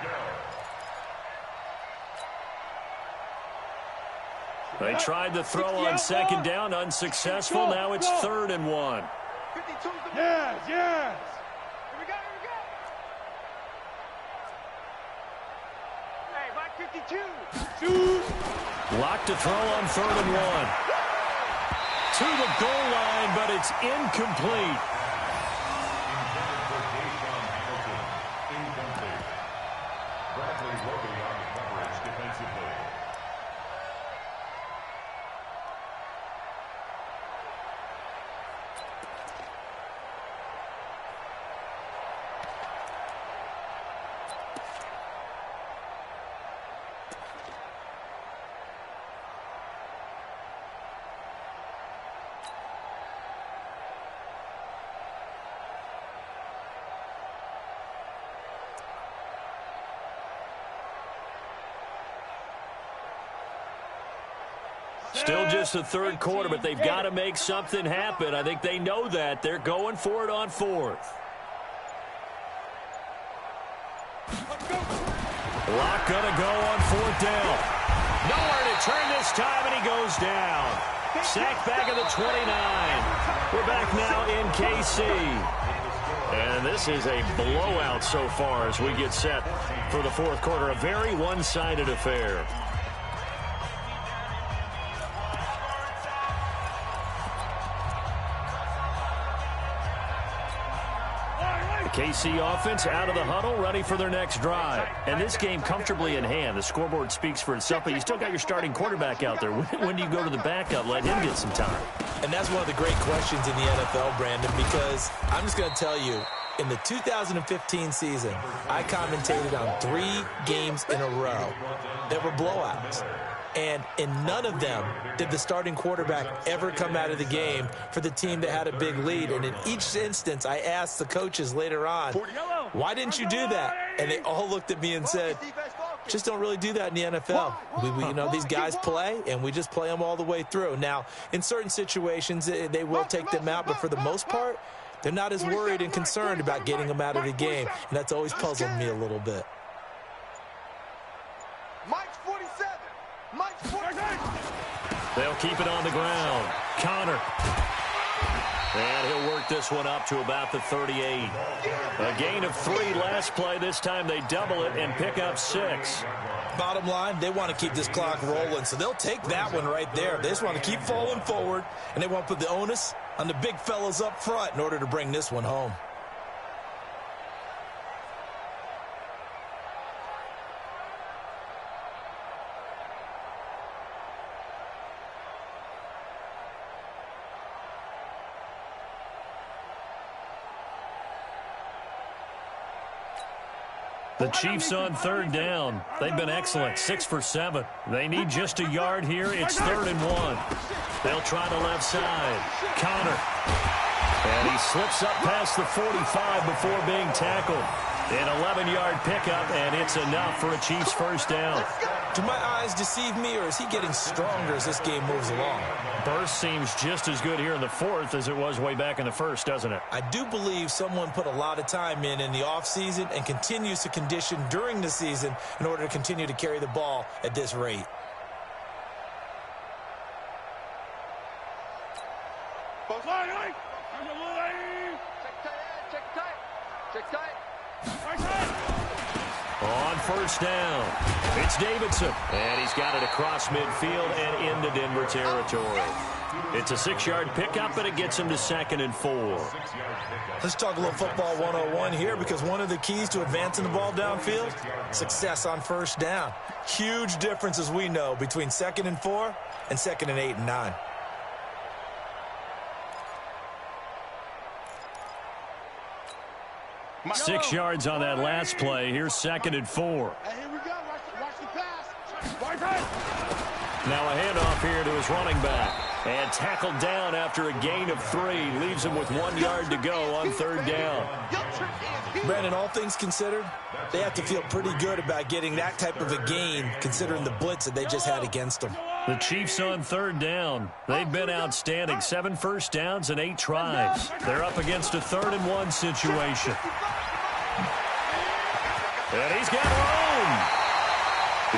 go. They tried to throw on 2nd down, unsuccessful. Now it's 3rd and 1. 52's the Yes. Here we go. Hey, Mike 52. Shoot. Locke to throw on 3rd and 1. To the goal line, but it's incomplete. Intended for Deshaun Hamilton. Incomplete. Bradley Roby on the coverage defensively. Still just the 3rd quarter, but they've got to make something happen. I think they know that. They're going for it on 4th. Locke going to go on 4th down. Nowhere to turn this time, and he goes down. Sack back at the 29. We're back now in KC. And this is a blowout so far as we get set for the 4th quarter. A very one-sided affair. KC offense out of the huddle, ready for their next drive. And this game comfortably in hand. The scoreboard speaks for itself, but you still got your starting quarterback out there. When do you go to the backup, let him get some time? And that's one of the great questions in the NFL, Brandon, because I'm just going to tell you, In the 2015 season, I commentated on 3 games in a row that were blowouts. And in none of them did the starting quarterback ever come out of the game for the team that had a big lead. And in each instance, I asked the coaches later on, why didn't you do that? And they all looked at me and said, just don't really do that in the NFL. You know, these guys play, and we just play them all the way through. Now, in certain situations, they will take them out, but for the most part, they're not as worried and concerned about getting them out of the game, and that's always puzzled me a little bit. Mike's 47. Mike's 47. They'll keep it on the ground. Connor. And he'll work this one up to about the 38. A gain of 3 last play. This time they double it and pick up 6. Bottom line, they want to keep this clock rolling, so they'll take that one right there. They just want to keep falling forward, and they want to put the onus on the big fellas up front in order to bring this one home. The Chiefs on 3rd down. They've been excellent, 6 for 7. They need just a yard here. It's 3rd and 1. They'll try the left side. Connor. And he slips up past the 45 before being tackled. An 11-yard pickup, and it's enough for a Chiefs first down. Do my eyes deceive me, or is he getting stronger as this game moves along? Burst seems just as good here in the 4th as it was way back in the 1st, doesn't it? I do believe someone put a lot of time in the offseason and continues to condition during the season in order to continue to carry the ball at this rate. Check tight. On 1st down, it's Davidson. And he's got it across midfield and into Denver territory. It's a 6-yard pickup, but it gets him to 2nd and 4. Let's talk a little football 101 here, because one of the keys to advancing the ball downfield, success on 1st down. Huge difference, as we know, between 2nd and 4 and 2nd and 8 and 9. Six yards on that last play. Here's 2nd and 4. Hey, here we go. Watch the pass. Now a handoff here to his running back. And tackled down after a gain of 3. Leaves him with 1 yard to go on 3rd down. Brandon, all things considered, they have to feel pretty good about getting that type of a gain, considering the blitz that they just had against them. The Chiefs on 3rd down. They've been outstanding. 7 first downs and 8 tries. They're up against a 3rd and 1 situation. And he's got room.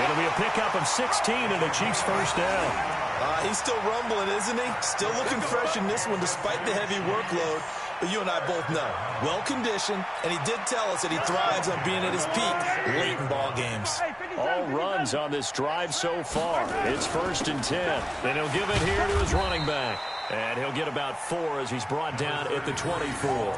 It'll be a pickup of 16 and a Chiefs first down. He's still rumbling, isn't he? Still looking fresh in this one despite the heavy workload. But you and I both know, well-conditioned, and he did tell us that he thrives on being at his peak late in ball games. All runs on this drive so far. It's 1st and 10. Then he'll give it here to his running back. And he'll get about 4 as he's brought down at the 24.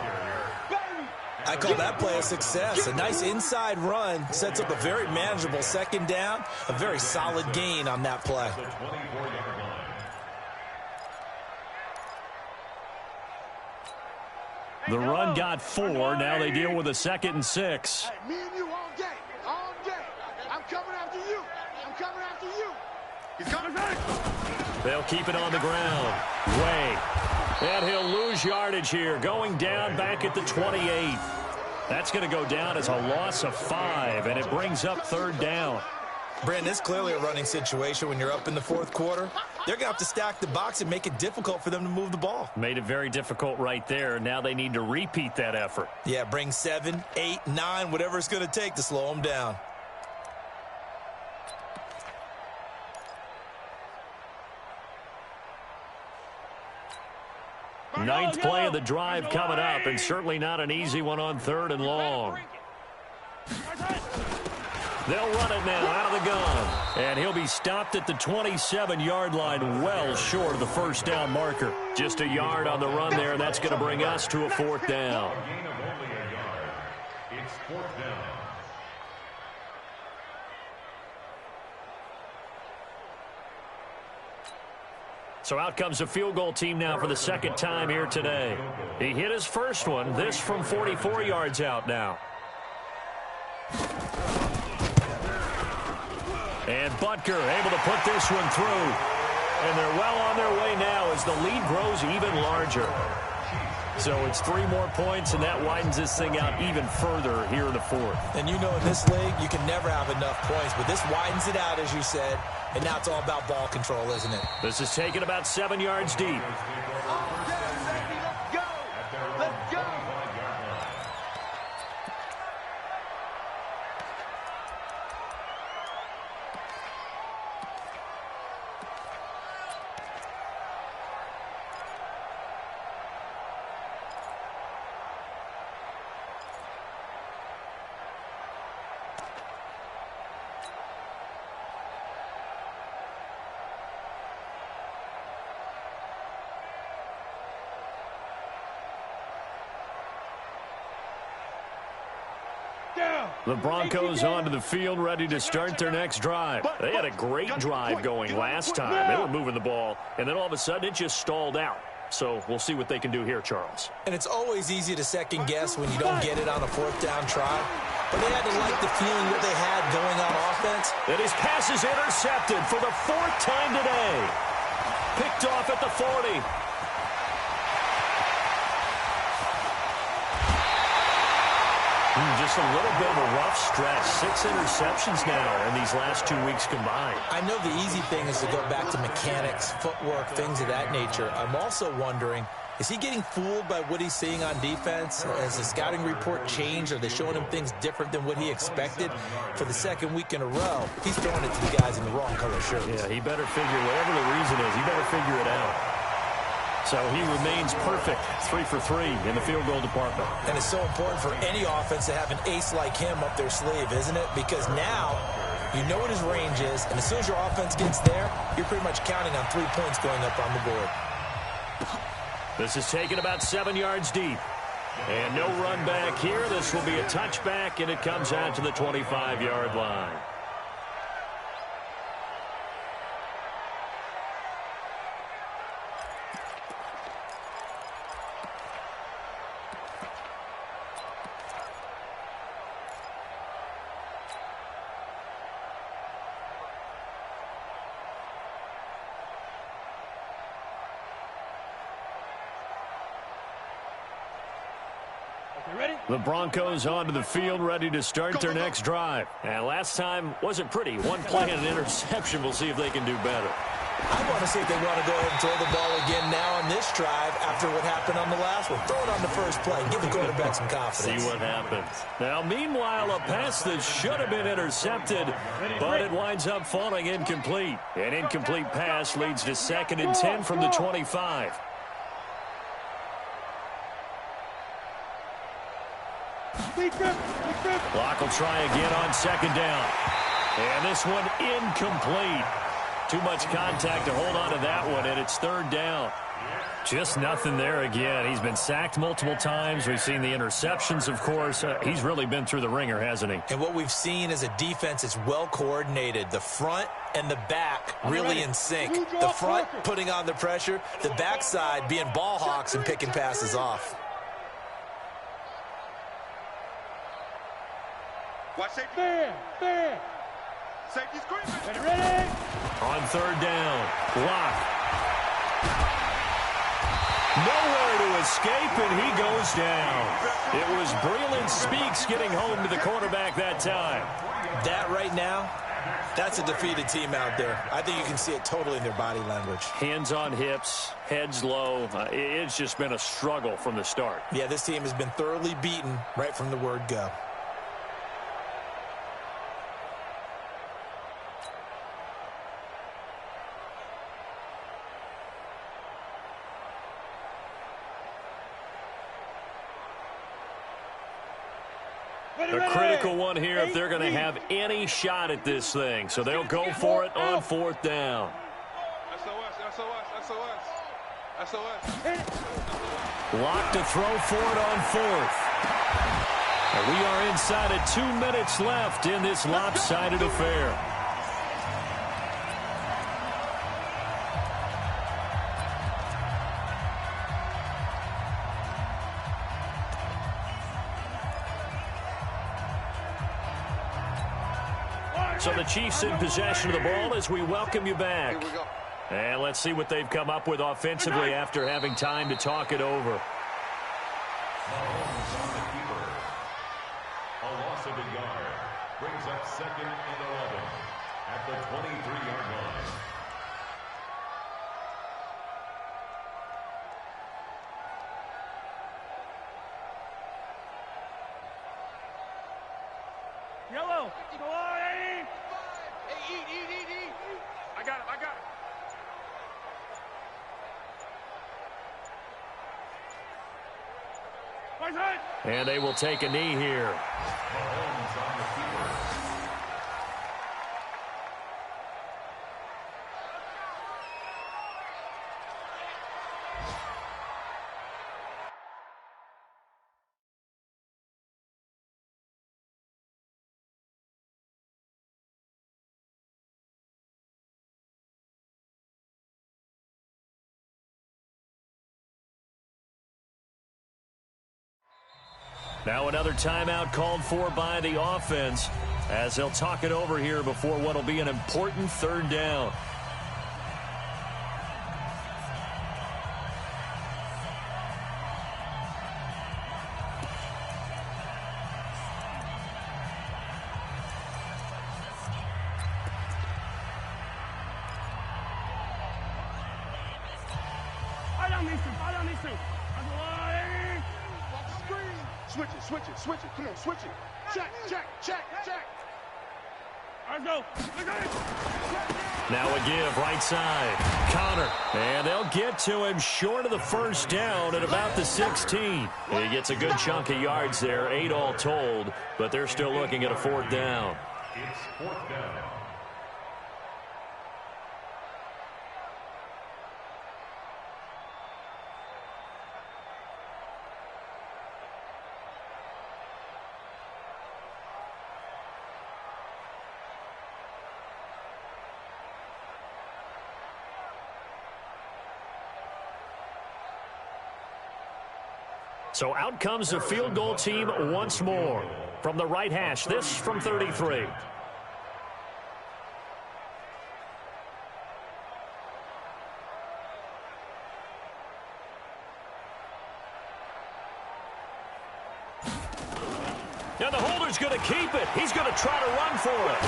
I call that play a success. A nice inside run sets up a very manageable 2nd down. A very solid gain on that play. The run got 4. Now they deal with a 2nd and 6. Hey, me and you all day. All day. I'm coming after you. I'm coming after you. He's coming back. They'll keep it on the ground. Way. And he'll lose yardage here. Going down back at the 28. That's going to go down as a loss of 5. And it brings up 3rd down. Brandon, it's clearly a running situation when you're up in the 4th quarter. They're going to have to stack the box and make it difficult for them to move the ball. Made it very difficult right there. Now they need to repeat that effort. Yeah, bring 7, 8, 9, whatever it's going to take to slow them down. Ninth play of the drive coming up, and certainly not an easy one on 3rd and long. They'll run it now out of the gun. And he'll be stopped at the 27-yard line, well short of the first down marker. Just a yard on the run there, and that's going to bring us to a 4th down. It's 4th down. So out comes the field goal team now for the second time here today. He hit his first one, this from 44 yards out now. And Butker able to put this one through. And they're well on their way now as the lead grows even larger. So it's 3 more points, and that widens this thing out even further here in the fourth. And you know in this league, you can never have enough points, but this widens it out, as you said, and now it's all about ball control, isn't it? This is taken about 7 yards deep. The Broncos onto the field, ready to start their next drive. They had a great drive going last time. They were moving the ball, and then all of a sudden it just stalled out. So we'll see what they can do here, Charles. And it's always easy to second guess when you don't get it on a 4th down try. But they had to like the feeling that they had going on offense. And his pass is intercepted for the 4th time today. Picked off at the 40. Just a little bit of a rough stretch. 6 interceptions now in these last 2 weeks combined. I know the easy thing is to go back to mechanics, footwork, things of that nature. I'm also wondering, is he getting fooled by what he's seeing on defense? Has the scouting report changed? Are they showing him things different than what he expected? For the 2nd week in a row, he's throwing it to the guys in the wrong color shirts. Yeah, he better figure, whatever the reason is, he better figure it out. So he remains perfect, 3 for 3 in the field goal department. And it's so important for any offense to have an ace like him up their sleeve, isn't it? Because now you know what his range is, and as soon as your offense gets there, you're pretty much counting on 3 points going up on the board. This is taken about 7 yards deep. And no run back here. This will be a touchback, and it comes out to the 25-yard line. The Broncos onto the field, ready to start their next drive. And last time wasn't pretty. 1 play and an interception. We'll see if they can do better. I want to see if they want to go ahead and throw the ball again now on this drive after what happened on the last one. Throw it on the first play. Give the quarterback some confidence. See what happens. Now, meanwhile, a pass that should have been intercepted, but it winds up falling incomplete. An incomplete pass leads to 2nd and 10 from the 25. Clock will try again on 2nd down. And this one incomplete. Too much contact to hold on to that one, and it's 3rd down. Just nothing there again. He's been sacked multiple times. We've seen the interceptions, of course. He's really been through the ringer, hasn't he? And what we've seen is a defense that's well coordinated. The front and the back really in sync. The front putting on the pressure. The backside being ball hawks and picking passes off. Watch safety. Fair. Safety screen. Ready? On 3rd down, block. Nowhere to escape, and he goes down. It was Breland Speaks getting home to the quarterback that time. That right now, that's a defeated team out there. I think you can see it totally in their body language. Hands on hips, heads low. It's just been a struggle from the start. Yeah, this team has been thoroughly beaten right from the word go. A critical one here if they're going to have any shot at this thing. So they'll go for it on 4th down. SOS. Lock to throw for it on 4th. And we are inside of 2 minutes left in this lopsided affair. So the Chiefs in possession of the ball as we welcome you back. Here we go. And let's see what they've come up with offensively after having time to talk it over. Mahomes on the keeper. A loss of a yard. Brings up 2nd and 11 at the 23-yard line. Yellow. Come on, Eddie. Hey, eat. I got it. My side. And they will take a knee here. Mahomes on the keeper. Now another timeout called for by the offense as they'll talk it over here before what will be an important 3rd down. I don't need to. Come on, Eddie. Switch it. Come on, switch it. Check. Let's go. Now a give, right side. Connor. And they'll get to him short of the 1st down at about the 16. He gets a good chunk of yards there, 8 all told, but they're still looking at a 4th down. It's 4th down. So out comes the field goal team once more. From the right hash, this from 33. Now the holder's going to keep it. He's going to try to run for it.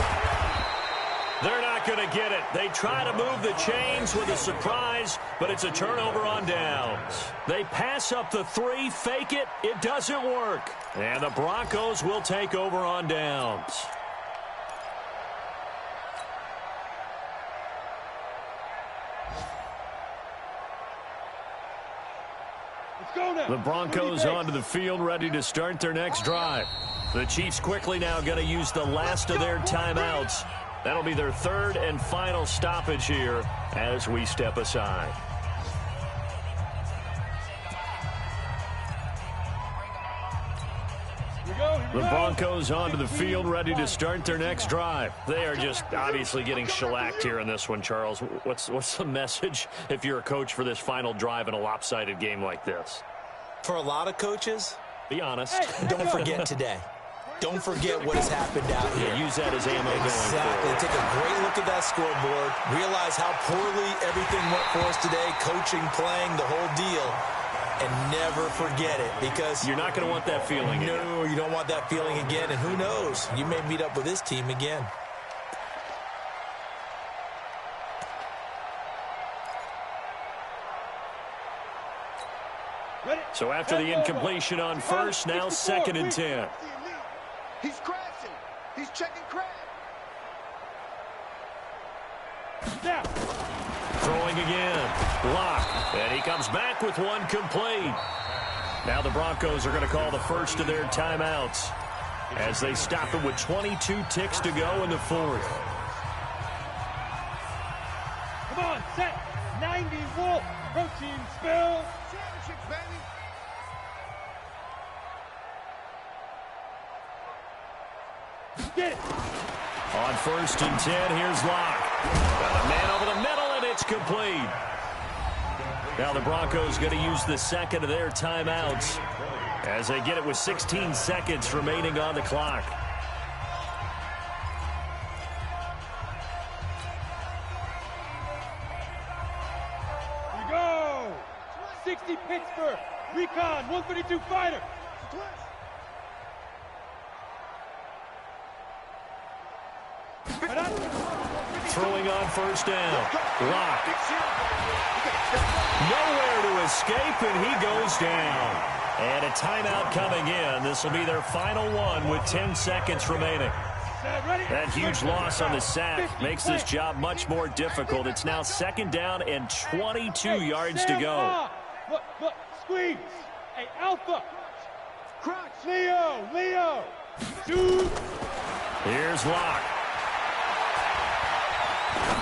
They're not going to get it. They try to move the chains with a surprise, but it's a turnover on downs. They pass up the 3, fake it. It doesn't work. And the Broncos will take over on downs. Let's go now. The Broncos onto the field, ready to start their next drive. The Chiefs quickly now going to use the last of their timeouts. That'll be their 3rd and final stoppage here as we step aside. The Broncos onto the field, ready to start their next drive. They are just obviously getting shellacked here in this one, Charles. What's the message if you're a coach for this final drive in a lopsided game like this? For a lot of coaches, be honest. don't forget today. Don't forget what has happened out here. Use that as ammo going Exactly. forward. Take a great look at that scoreboard. Realize how poorly everything went for us today. Coaching, playing, the whole deal. And never forget it, because you're not going to want that feeling again. No, you don't want that feeling again. And who knows? You may meet up with this team again. So after the incompletion on first, now 2nd and 10. He's crashing. He's checking crash. Now. Throwing again. Block. And he comes back with one complete. Now the Broncos are going to call the first of their timeouts as they stop it with 22 ticks to go in the 4th. Come on, set. 90 Wolf. Protein spill. Championships, baby. Get it. On 1st and 10, here's Locke. Got a man over the middle, and it's complete. Now the Broncos going to use the 2nd of their timeouts as they get it with 16 seconds remaining on the clock. 60 Pittsburgh. Recon, 132 fighter. Throwing on first down. Lock. Nowhere to escape, and he goes down. And a timeout coming in. This will be their final one with 10 seconds remaining. That huge loss on the sack makes this job much more difficult. It's now 2nd down and 22 yards to go. Look, squeeze. Hey, Alpha. Crunch. Leo. Dude. Here's Locke.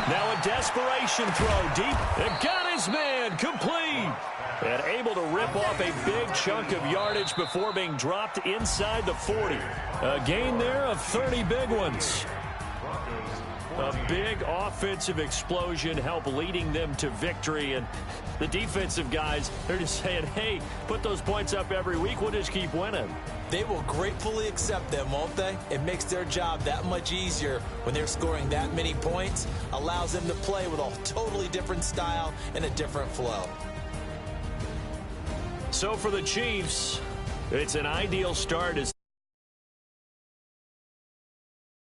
Now a desperation throw deep. It got his man complete. And able to rip off a big chunk of yardage before being dropped inside the 40. A gain there of 30 big ones. A big offensive explosion helped leading them to victory. And the defensive guys, they're just saying, hey, put those points up every week. We'll just keep winning. They will gratefully accept them, won't they? It makes their job that much easier when they're scoring that many points. Allows them to play with a totally different style and a different flow. So for the Chiefs, it's an ideal start as